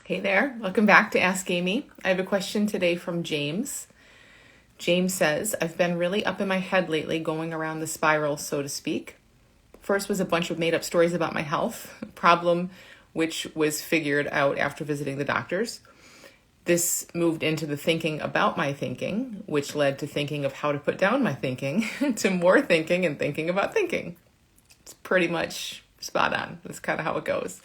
Hey there, welcome back to Ask Amy. I have a question today from James. James says, I've been really up in my head lately, going around the spiral, so to speak. First was a bunch of made up stories about my health problem, which was figured out after visiting the doctors. This moved into the thinking about my thinking, which led to thinking of how to put down my thinking, to more thinking and thinking about thinking. It's pretty much spot on. That's kind of how it goes.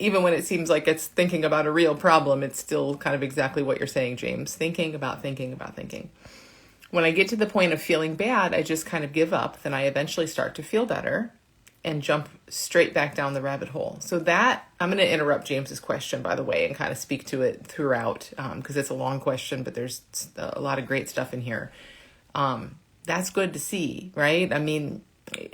Even when it seems like it's thinking about a real problem, it's still kind of exactly what you're saying, James. Thinking about thinking about thinking. When I get to the point of feeling bad, I just kind of give up. Then I eventually start to feel better and jump straight back down the rabbit hole. So that, I'm going to interrupt James's question, by the way, and kind of speak to it throughout, because it's a long question, but there's a lot of great stuff in here. That's good to see, right? I mean,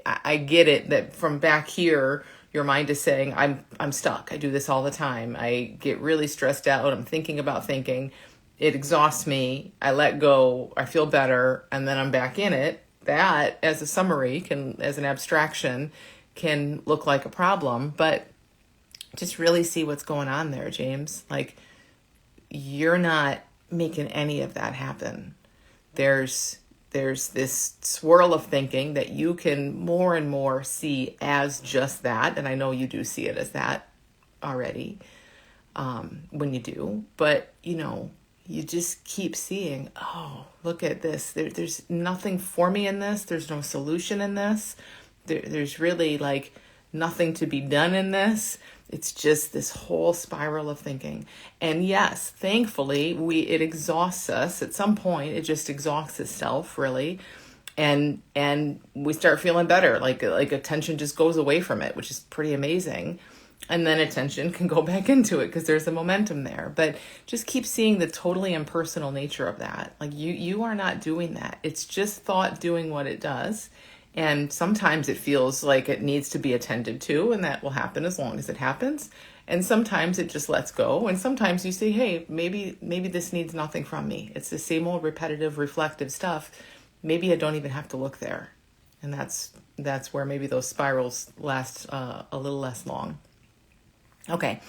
I get it that from back here, your mind is saying, I'm stuck. I do this all the time. I get really stressed out. I'm thinking about thinking. It exhausts me. I let go. I feel better. And then I'm back in it. That, as a summary, as an abstraction, can look like a problem. But just really see what's going on there, James. Like, you're not making any of that happen. There's this swirl of thinking that you can more and more see as just that. And I know you do see it as that already when you do. But, you just keep seeing, oh, look at this. There's nothing for me in this. There's no solution in this. There's really nothing to be done in this. It's just this whole spiral of thinking. And yes, thankfully, it exhausts us. At some point, it just exhausts itself, really. And we start feeling better. Like attention just goes away from it, which is pretty amazing. And then attention can go back into it because there's a momentum there. But just keep seeing the totally impersonal nature of that. Like you are not doing that. It's just thought doing what it does. And sometimes it feels like it needs to be attended to, and that will happen as long as it happens. And sometimes it just lets go. And sometimes you say, hey, maybe this needs nothing from me. It's the same old repetitive, reflective stuff. Maybe I don't even have to look there. And that's where maybe those spirals last a little less long. Okay.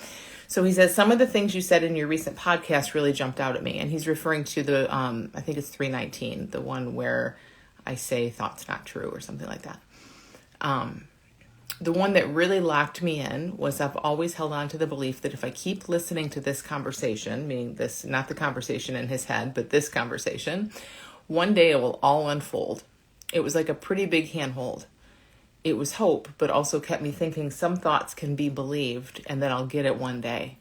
So he says, some of the things you said in your recent podcast really jumped out at me. And he's referring to the, I think it's 319, the one where I say thought's not true or something like that. The one that really locked me in was I've always held on to the belief that if I keep listening to this conversation, meaning this, not the conversation in his head, but this conversation, one day it will all unfold. It was like a pretty big handhold. It was hope, but also kept me thinking some thoughts can be believed and that I'll get it one day.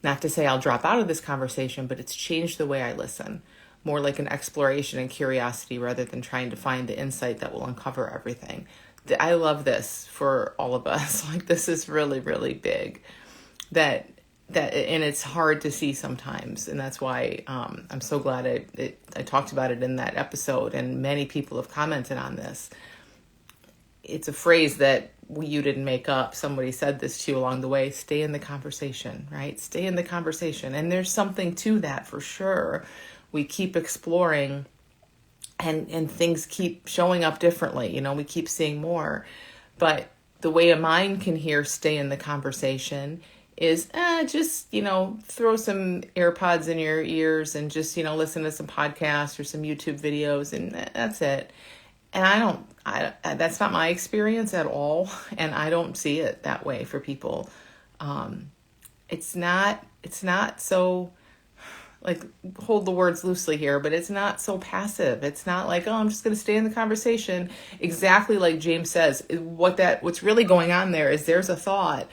Not to say I'll drop out of this conversation, but it's changed the way I listen. More like an exploration and curiosity rather than trying to find the insight that will uncover everything. I love this for all of us. This is really, really big. That and it's hard to see sometimes. And that's why I'm so glad I talked about it in that episode. And many people have commented on this. It's a phrase that you didn't make up. Somebody said this to you along the way. Stay in the conversation, right? Stay in the conversation. And there's something to that for sure. We keep exploring and things keep showing up differently. We keep seeing more. But the way a mind can hear stay in the conversation is just, throw some AirPods in your ears and just, listen to some podcasts or some YouTube videos and that's it. And that's not my experience at all. And I don't see it that way for people. It's not so, hold the words loosely here, but it's not so passive. It's not like, I'm just going to stay in the conversation. Exactly like James says, what's really going on there is there's a thought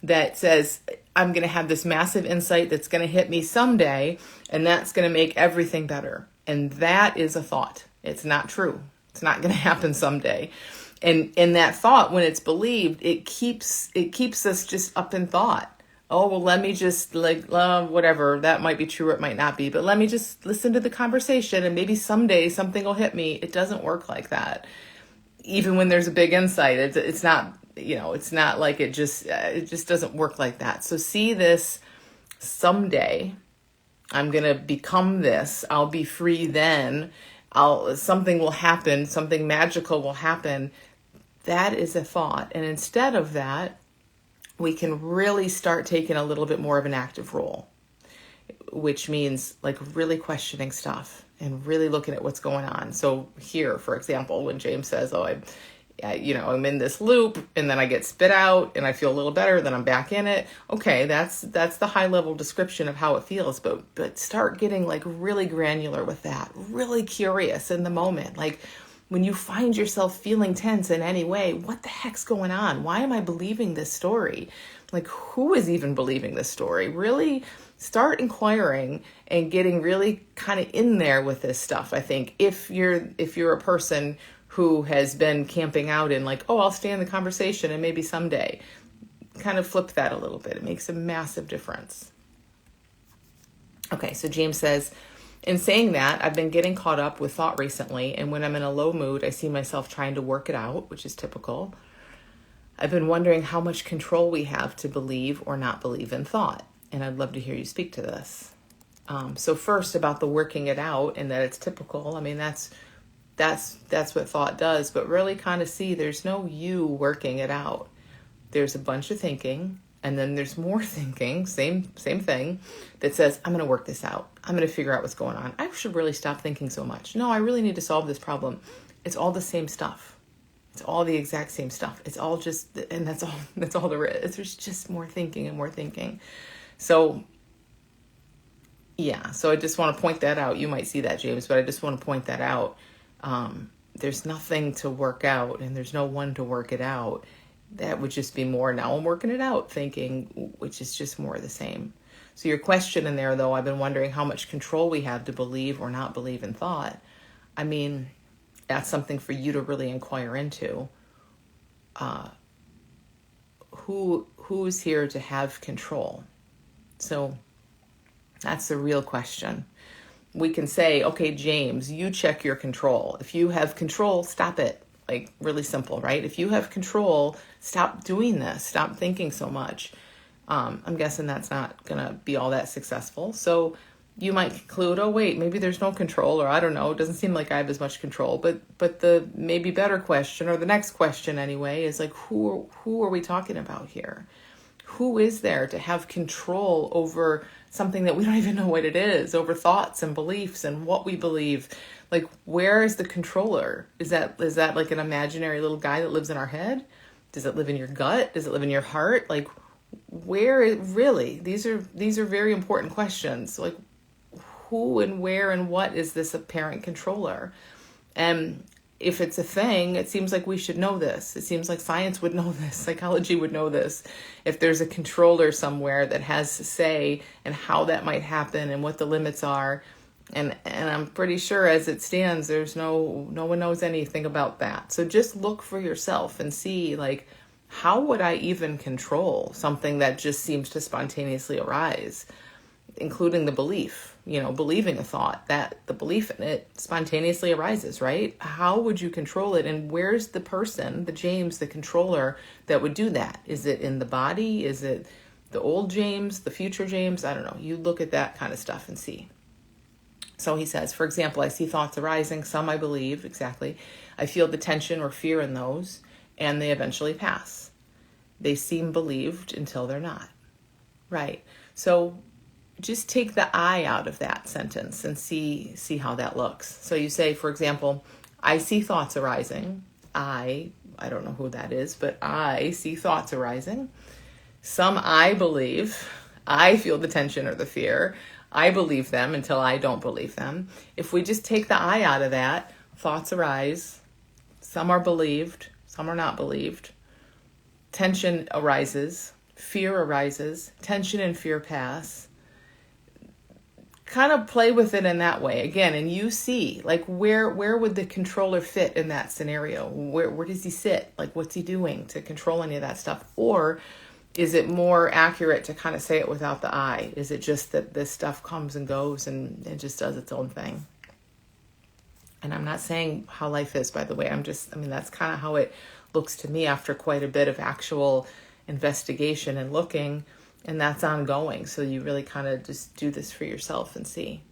that says, I'm going to have this massive insight that's going to hit me someday, and that's going to make everything better. And that is a thought. It's not true. It's not going to happen someday. And that thought, when it's believed, it keeps us just up in thought. Oh, well, let me just whatever, that might be true or it might not be, but let me just listen to the conversation and maybe someday something will hit me. It doesn't work like that. Even when there's a big insight, it's not, it's not like it just doesn't work like that. So see this someday, I'm going to become this. I'll be free then. Something will happen. Something magical will happen. That is a thought. And instead of that, we can really start taking a little bit more of an active role, which means like really questioning stuff and really looking at what's going on. So here, for example, when James says, oh, I'm in this loop and then I get spit out and I feel a little better, then I'm back in it. Okay, that's the high level description of how it feels, but start getting like really granular with that, really curious in the moment. Like when you find yourself feeling tense in any way, what the heck's going on? Why am I believing this story? Like who is even believing this story? Really start inquiring and getting really kind of in there with this stuff. I think if you're a person who has been camping out in like, oh, I'll stay in the conversation and maybe someday, kind of flip that a little bit. It makes a massive difference. Okay, so James says, in saying that, I've been getting caught up with thought recently, and when I'm in a low mood, I see myself trying to work it out, which is typical. I've been wondering how much control we have to believe or not believe in thought, and I'd love to hear you speak to this. So first, about the working it out and that it's typical. I mean, that's what thought does, but really kind of see there's no you working it out. There's a bunch of thinking, and then there's more thinking, same thing, that says, I'm going to work this out. I'm going to figure out what's going on. I should really stop thinking so much. No, I really need to solve this problem. It's all the same stuff. It's all the exact same stuff. It's all just, and that's all there is. There's just more thinking and more thinking. So yeah, so I just want to point that out. You might see that, James, but I just want to point that out. There's nothing to work out and there's no one to work it out. That would just be more, now I'm working it out thinking, which is just more of the same. So your question in there, though, I've been wondering how much control we have to believe or not believe in thought. I mean, that's something for you to really inquire into. Who's here to have control? So that's the real question. We can say, okay, James, you check your control. If you have control, stop it. Like really simple, right? If you have control, stop doing this. Stop thinking so much. I'm guessing that's not going to be all that successful. So you might conclude, oh, wait, maybe there's no control, or I don't know. It doesn't seem like I have as much control. But the maybe better question, or the next question anyway, is like, who are we talking about here? Who is there to have control over something that we don't even know what it is, over thoughts and beliefs and what we believe? Like, where is the controller? Is that like an imaginary little guy that lives in our head? Does it live in your gut? Does it live in your heart? Like, where really? These are very important questions. Like, who and where and what is this apparent controller? And if it's a thing, it seems like we should know this. It seems like science would know this. Psychology would know this. If there's a controller somewhere that has say and how that might happen and what the limits are. And I'm pretty sure as it stands, there's no one knows anything about that. So just look for yourself and see, like, how would I even control something that just seems to spontaneously arise, including the belief, believing a thought, that the belief in it spontaneously arises, right? How would you control it? And where's the person, the James, the controller, that would do that? Is it in the body? Is it the old James, the future James? I don't know. You look at that kind of stuff and see. So he says, for example, I see thoughts arising, some I believe, exactly. I feel the tension or fear in those, and they eventually pass. They seem believed until they're not. Right. So just take the I out of that sentence and see how that looks. So you say, for example, I see thoughts arising. I don't know who that is, but I see thoughts arising. Some I believe. I feel the tension or the fear. I believe them until I don't believe them. If we just take the I out of that, thoughts arise. Some are believed, some are not believed. Tension arises, fear arises, tension and fear pass. Kind of play with it in that way again, and you see, like, where would the controller fit in that scenario? Where does he sit? Like, what's he doing to control any of that stuff? Or is it more accurate to kind of say it without the I? Is it just that this stuff comes and goes and it just does its own thing? And I'm not saying how life is, by the way. That's kind of how it looks to me after quite a bit of actual investigation and looking, and that's ongoing. So you really kind of just do this for yourself and see.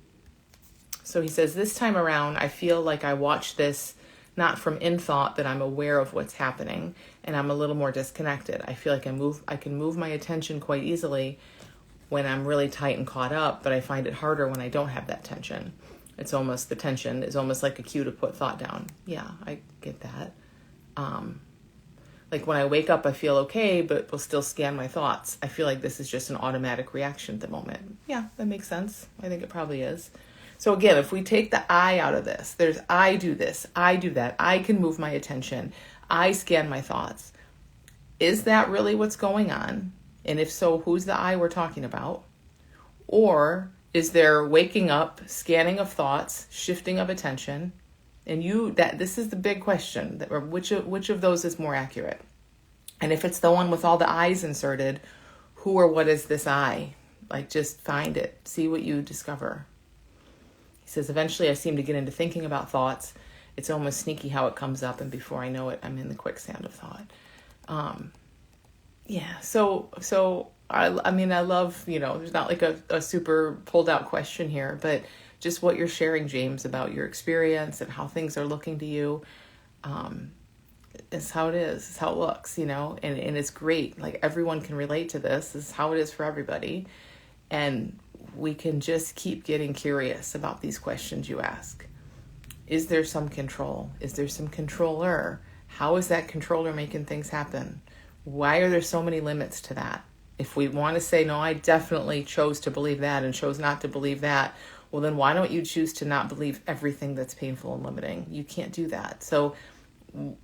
So he says, this time around, I feel like I watched this not from in thought that I'm aware of what's happening and I'm a little more disconnected. I feel like I can move my attention quite easily when I'm really tight and caught up, but I find it harder when I don't have that tension. The tension is almost like a cue to put thought down. Yeah, I get that. Like when I wake up, I feel okay, but will still scan my thoughts. I feel like this is just an automatic reaction at the moment. Yeah, that makes sense. I think it probably is. So again, if we take the I out of this, there's I do this, I do that, I can move my attention, I scan my thoughts. Is that really what's going on? And if so, who's the I we're talking about? Or is there waking up, scanning of thoughts, shifting of attention? And this is the big question, which of those is more accurate? And if it's the one with all the I's inserted, who or what is this I? Like, just find it, see what you discover. He says, eventually I seem to get into thinking about thoughts. It's almost sneaky how it comes up, and before I know it, I'm in the quicksand of thought. So I love, there's not like a super pulled out question here, but just what you're sharing, James, about your experience and how things are looking to you, is how it is, is how it looks, and it's great. Like, everyone can relate to this. This is how it is for everybody. And we can just keep getting curious about these questions you ask. Is there some control? Is there some controller? How is that controller making things happen? Why are there so many limits to that? If we want to say, no, I definitely chose to believe that and chose not to believe that, well, then why don't you choose to not believe everything that's painful and limiting? You can't do that. So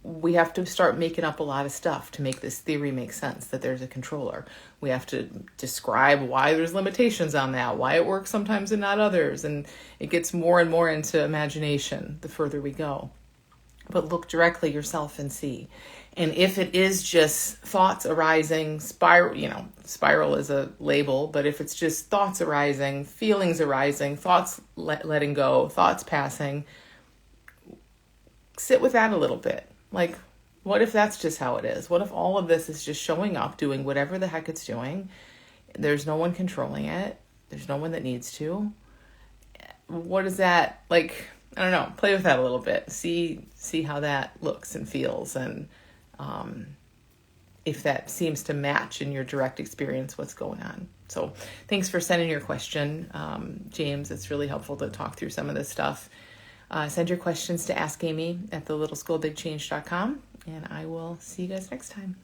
we have to start making up a lot of stuff to make this theory make sense, that there's a controller. We have to describe why there's limitations on that, why it works sometimes and not others. And it gets more and more into imagination the further we go. But look directly yourself and see. And if it is just thoughts arising, spiral is a label, but if it's just thoughts arising, feelings arising, thoughts letting go, thoughts passing, sit with that a little bit. Like, what if that's just how it is? What if all of this is just showing up, doing whatever the heck it's doing? There's no one controlling it. There's no one that needs to. What is that like? I don't know. Play with that a little bit. See how that looks and feels, and if that seems to match in your direct experience what's going on. So thanks for sending your question, James. It's really helpful to talk through some of this stuff. Send your questions to askamy@thelittleschoolbigchange.com, and I will see you guys next time.